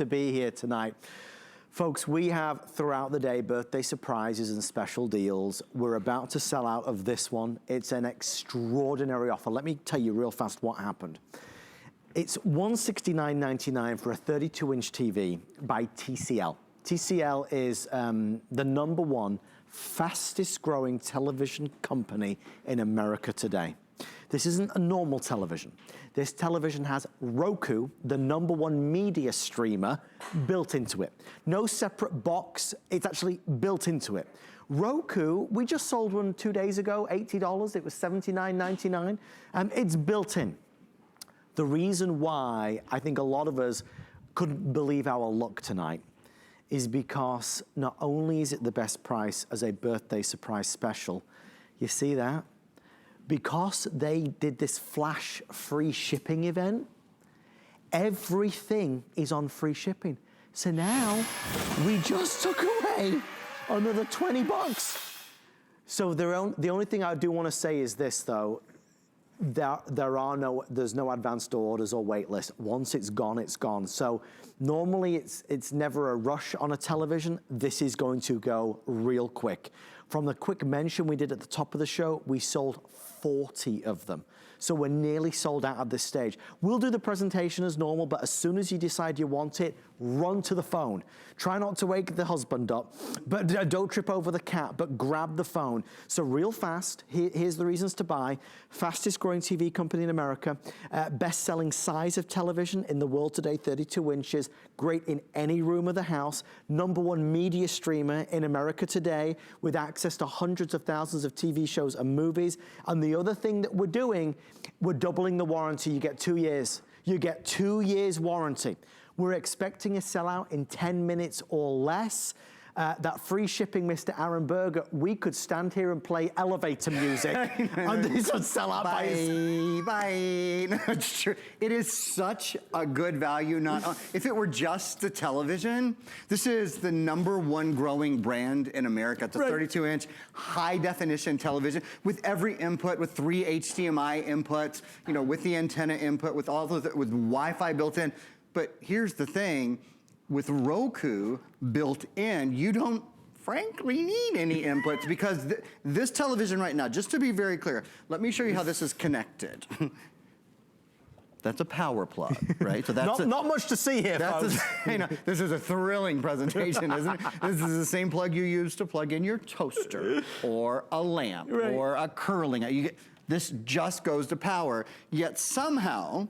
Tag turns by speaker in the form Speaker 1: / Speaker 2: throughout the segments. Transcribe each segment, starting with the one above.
Speaker 1: To be here tonight. Folks, we have throughout the day birthday surprises and special deals. We're about to sell out of this one. It's an extraordinary offer. Let me tell you real fast what happened. It's $169.99 for a 32-inch TV by TCL. TCL is the #1 fastest growing television company in America today. This isn't a normal television. This television has Roku, the #1 media streamer, built into it. No separate box, it's actually built into it. Roku, we just sold one 2 days ago, $80, it was $79.99. It's built in. The reason why I think a lot of us couldn't believe our luck tonight is because not only is it the best price as a birthday surprise special, you see that? Because they did this flash free shipping event, everything is on free shipping. So now we just took away another 20 bucks. So the only thing I do want to say is this though, there's no advanced orders or wait list. Once it's gone, it's gone. So normally it's never a rush on a television. This is going to go real quick. From the quick mention we did at the top of the show, we sold 40 of them. So we're nearly sold out at this stage. We'll do the presentation as normal, but as soon as you decide you want it, run to the phone. Try not to wake the husband up, but don't trip over the cat, but grab the phone. So real fast, here's the reasons to buy. Fastest growing TV company in America, best selling size of television in the world today, 32 inches, great in any room of the house, #1 media streamer in America today with access to hundreds of thousands of TV shows and movies. And the other thing that we're doing, we're doubling the warranty. You get 2 years. You get 2 years warranty. We're expecting a sellout in 10 minutes or less. That free shipping, Mr. Aaron Berger, we could stand here and play elevator music and this would sell out by
Speaker 2: No, it's true. It is such a good value. If it were just the television, this is the #1 growing brand in America. It's a 32-inch high definition television with every input, with 3 HDMI inputs, you know, with the antenna input, with all of with Wi-Fi built in. But here's the thing. With Roku built in, you don't frankly need any inputs because this television right now, just to be very clear, let me show you how this is connected. That's a power plug, right? So that's
Speaker 1: not much to see here, folks.
Speaker 2: You know, this is a thrilling presentation, isn't it? This is the same plug you use to plug in your toaster or a lamp or a curling. This just goes to power, yet somehow,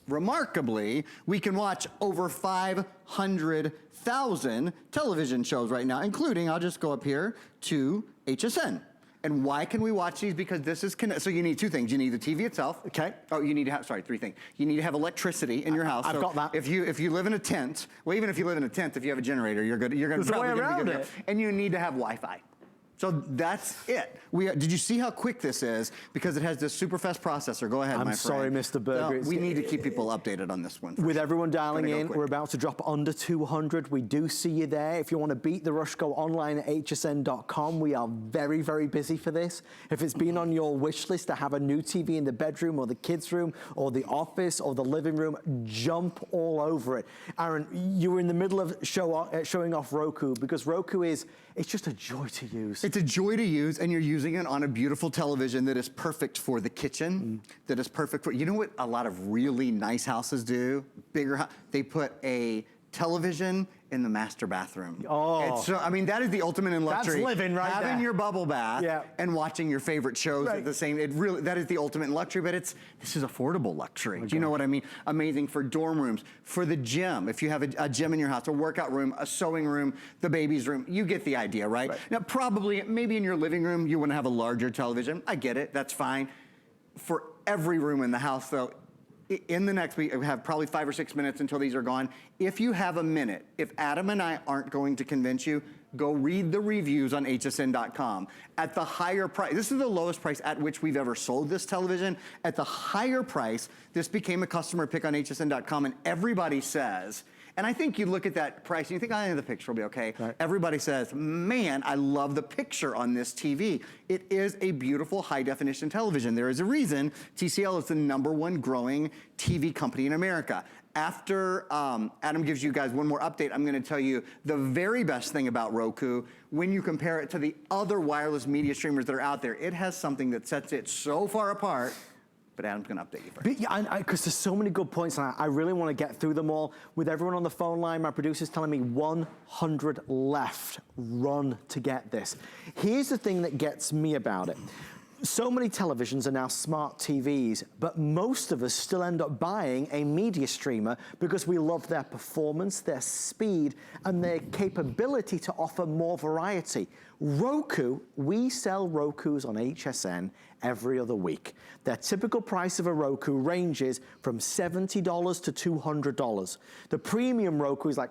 Speaker 2: remarkably, we can watch over 500,000 television shows right now, including, I'll just go up here to HSN. And why can we watch these? Because this is so you need 2 things. You need the TV itself.
Speaker 1: Okay.
Speaker 2: Oh, you need to have, sorry, 3 things. You need to have electricity in your house.
Speaker 1: I've got that.
Speaker 2: If you live in a tent, well, even if you live in a tent, if you have a generator, you're good. You're going to probably be good. And you need to have Wi-Fi. So that's it. Did you see how quick this is? Because it has this super fast processor. Go ahead, my friend.
Speaker 1: I'm sorry, Mr. Berger.
Speaker 2: No, we need to keep people updated on this one.
Speaker 1: With everyone dialing in, we're about to drop under 200. We do see you there. If you want to beat the rush, go online at hsn.com. We are very, very busy for this. If it's been on your wish list to have a new TV in the bedroom or the kids' room or the office or the living room, jump all over it. Aaron, you were in the middle of showing off Roku because Roku it's just a joy to use.
Speaker 2: It's a joy to use, and you're using it on a beautiful television that is perfect for the kitchen, that is perfect for, you know what a lot of really nice houses do? They put a television in the master bathroom.
Speaker 1: Oh.
Speaker 2: I mean, that is the ultimate in luxury.
Speaker 1: That's living right there.
Speaker 2: Having your bubble bath and watching your favorite shows at the same, that is the ultimate in luxury, but this is affordable luxury. Okay. Do you know what I mean? Amazing for dorm rooms, for the gym. If you have a gym in your house, a workout room, a sewing room, the baby's room, you get the idea, right? Now, probably, maybe in your living room, you want to have a larger television. I get it, that's fine. For every room in the house, though, in the next week, we have probably 5 or 6 minutes until these are gone. If you have a minute, if Adam and I aren't going to convince you, go read the reviews on hsn.com. At the higher price, this is the lowest price at which we've ever sold this television. At the higher price, this became a customer pick on hsn.com, and everybody says, and I think you look at that price and you think, oh, the picture will be okay. Right. Everybody says, man, I love the picture on this TV. It is a beautiful high definition television. There is a reason TCL is the #1 growing TV company in America. After Adam gives you guys one more update, I'm going to tell you the very best thing about Roku. When you compare it to the other wireless media streamers that are out there, it has something that sets it so far apart. But Adam's going to update you first.
Speaker 1: Yeah, because there's so many good points, and I really want to get through them all. With everyone on the phone line, my producer's telling me 100 left. Run to get this. Here's the thing that gets me about it. So many televisions are now smart TVs, but most of us still end up buying a media streamer because we love their performance, their speed, and their capability to offer more variety. Roku, we sell Rokus on HSN every other week. Their typical price of a Roku ranges from $70 to $200. The premium Roku is like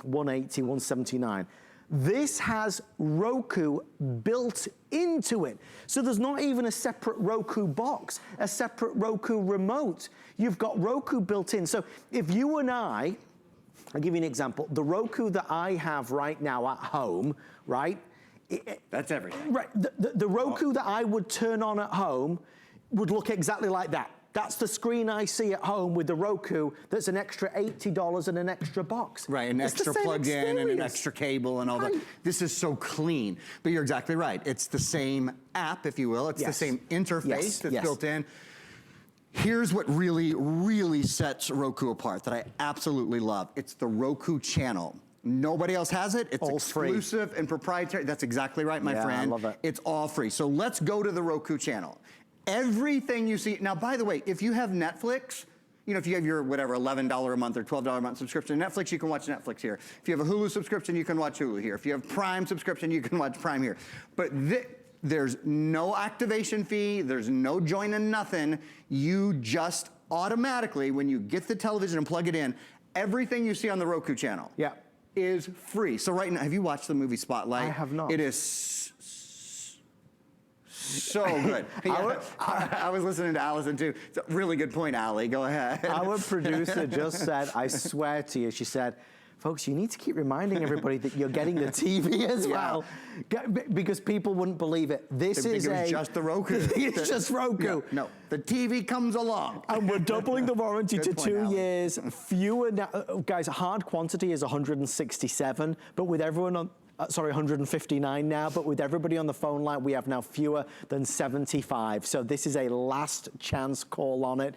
Speaker 1: $180, $179. This has Roku built into it. So there's not even a separate Roku box, a separate Roku remote. You've got Roku built in. So if you and I'll give you an example. The Roku that I have right now at home, right?
Speaker 2: That's everything.
Speaker 1: Right, the Roku that I would turn on at home would look exactly like that. That's the screen I see at home with the Roku that's an extra $80 and an extra box.
Speaker 2: Right, an extra plug-in and an extra cable and all that. This is so clean. But you're exactly right. It's the same app, if you will. It's the same interface that's built in. Here's what really, really sets Roku apart that I absolutely love. It's the Roku channel. Nobody else has it. It's all exclusive and proprietary. That's exactly right, my friend. I love it. It's all free. So let's go to the Roku channel. Everything you see, now by the way, if you have Netflix, you know, if you have your whatever, $11 a month or $12 a month subscription to Netflix, you can watch Netflix here. If you have a Hulu subscription, you can watch Hulu here. If you have Prime subscription, you can watch Prime here. But there's no activation fee, there's no joining nothing. You just automatically, when you get the television and plug it in, everything you see on the Roku channel is free. So right now, have you watched the movie Spotlight?
Speaker 1: I have not.
Speaker 2: It is so good. I was listening to Allison too. It's a really good point, Allie. Go ahead.
Speaker 1: Our producer just said, I swear to you, she said, folks, you need to keep reminding everybody that you're getting the TV as well. Because people wouldn't believe it. This is
Speaker 2: just the Roku.
Speaker 1: It's just Roku.
Speaker 2: No, the TV comes along.
Speaker 1: And we're doubling the warranty to 2 years. Fewer, guys, hard quantity is 167, but with everyone on, sorry, 159 now, but with everybody on the phone line, we have now fewer than 75. So this is a last chance call on it.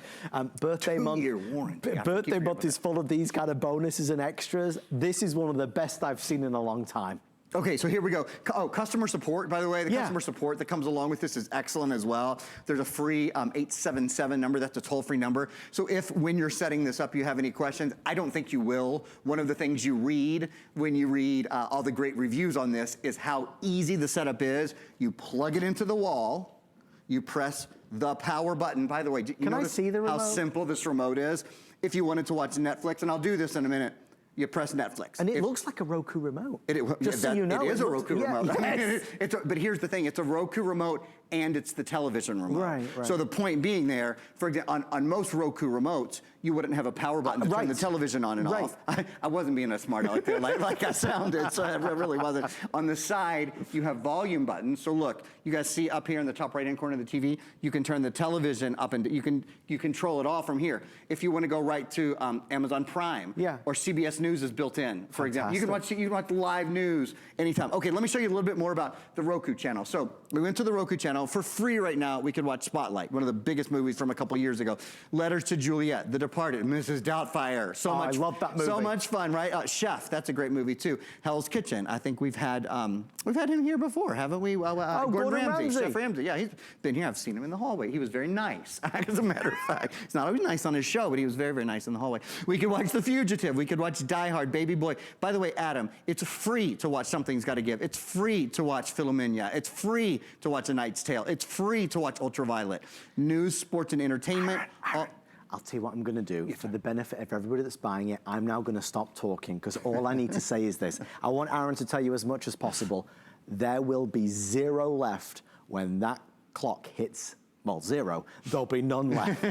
Speaker 1: Birthday month. 2-year warranty. Birthday month is full of these kind of bonuses and extras. This is one of the best I've seen in a long time.
Speaker 2: Okay, so here we go. Oh, customer support, by the way. The customer support that comes along with this is excellent as well. There's a free 877 number. That's a toll-free number. So if, when you're setting this up, you have any questions, I don't think you will. One of the things you read when you read all the great reviews on this is how easy the setup is. You plug it into the wall. You press the power button. By the way,
Speaker 1: can I see the remote?
Speaker 2: How simple this remote is? If you wanted to watch Netflix, and I'll do this in a minute, you press Netflix.
Speaker 1: And it looks like a Roku remote.
Speaker 2: Just so you know. It is a Roku remote. Yes. But here's the thing, it's a Roku remote and it's the television remote. Right. So the point being there, for example, on most Roku remotes, you wouldn't have a power button to turn the television on and off. I wasn't being a smart aleck there, like I sounded, so I really wasn't. On the side, you have volume buttons. So look, you guys see up here in the top right-hand corner of the TV, you can turn the television up and you control it all from here. If you want to go right to Amazon Prime or CBS News is built in, for example. You can watch live news anytime. Okay, let me show you a little bit more about the Roku channel. So we went to the Roku channel. For free right now, we could watch Spotlight, one of the biggest movies from a couple years ago. Letters to Juliet, The Departed, Mrs. Doubtfire. I love that movie. So much fun, right? Chef, that's a great movie too. Hell's Kitchen. I think we've had him here before, haven't we? Gordon Ramsay. Chef Ramsay. Yeah, he's been here. I've seen him in the hallway. He was very nice, as a matter of fact. He's not always nice on his show, but he was very, very nice in the hallway. We could watch The Fugitive. We could watch Die Hard, Baby Boy. By the way, Adam, it's free to watch Something's Gotta Give. It's free to watch Philomena. It's free to watch A Knight's Tale. It's free to watch Ultraviolet. News, sports, and entertainment.
Speaker 1: I'll tell you what I'm going to do. For the benefit of everybody that's buying it, I'm now going to stop talking because all I need to say is this. I want Aaron to tell you as much as possible. There will be 0 left when that clock hits well, zero. There'll be none left.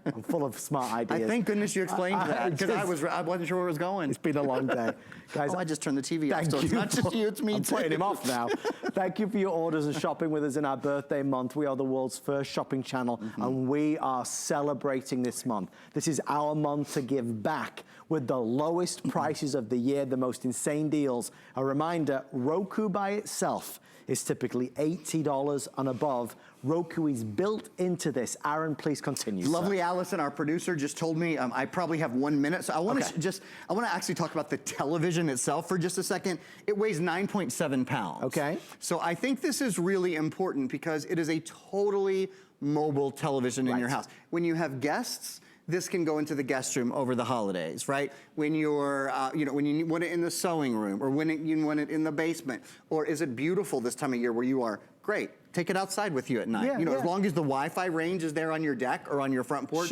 Speaker 1: I'm full of smart ideas.
Speaker 2: Thank goodness you explained that, because I wasn't sure where it was going.
Speaker 1: It's been a long day. Guys,
Speaker 2: I just turned the TV off, so it's not just you, it's me
Speaker 1: I'm
Speaker 2: too.
Speaker 1: putting him off now. Thank you for your orders and shopping with us in our birthday month. We are the world's first shopping channel, and we are celebrating this month. This is our month to give back with the lowest prices of the year, the most insane deals. A reminder, Roku by itself is typically $80 and above. Roku is built into this. Aaron, please continue.
Speaker 2: Lovely Allison, our producer, just told me I probably have 1 minute, so I want to I want to actually talk about the television itself for just a second. It weighs 9.7 pounds.
Speaker 1: Okay.
Speaker 2: So I think this is really important because it is a totally mobile television in your house. When you have guests, this can go into the guest room over the holidays, right? When you're, when you want it in the sewing room, or when you want it in the basement, or is it beautiful this time of year where you are? Great, take it outside with you at night. As long as the Wi-Fi range is there on your deck or on your front porch,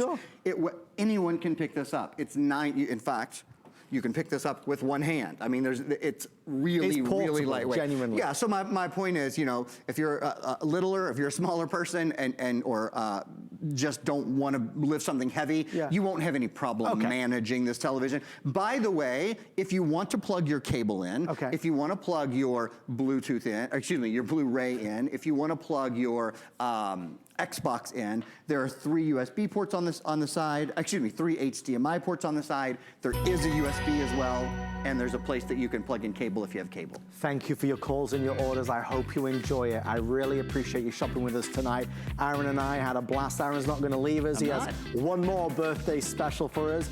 Speaker 2: anyone can pick this up. It's in fact, you can pick this up with one hand. I mean, it's really, really lightweight.
Speaker 1: Genuinely.
Speaker 2: Yeah, so my point is, if you're a littler, if you're a smaller person or just don't want to lift something heavy, you won't have any problem managing this television. By the way, if you want to plug your cable in, if you want to plug your Bluetooth in, or excuse me, your Blu-ray in, if you want to plug your Xbox in, there are 3 USB ports on the side, excuse me, 3 HDMI ports on the side. There is a USB as well, and there's a place that you can plug in cable if you have cable.
Speaker 1: Thank you for your calls and your orders. I hope you enjoy it. I really appreciate you shopping with us tonight. Aaron and I had a blast. Aaron's not going to leave us. He has one more birthday special for us.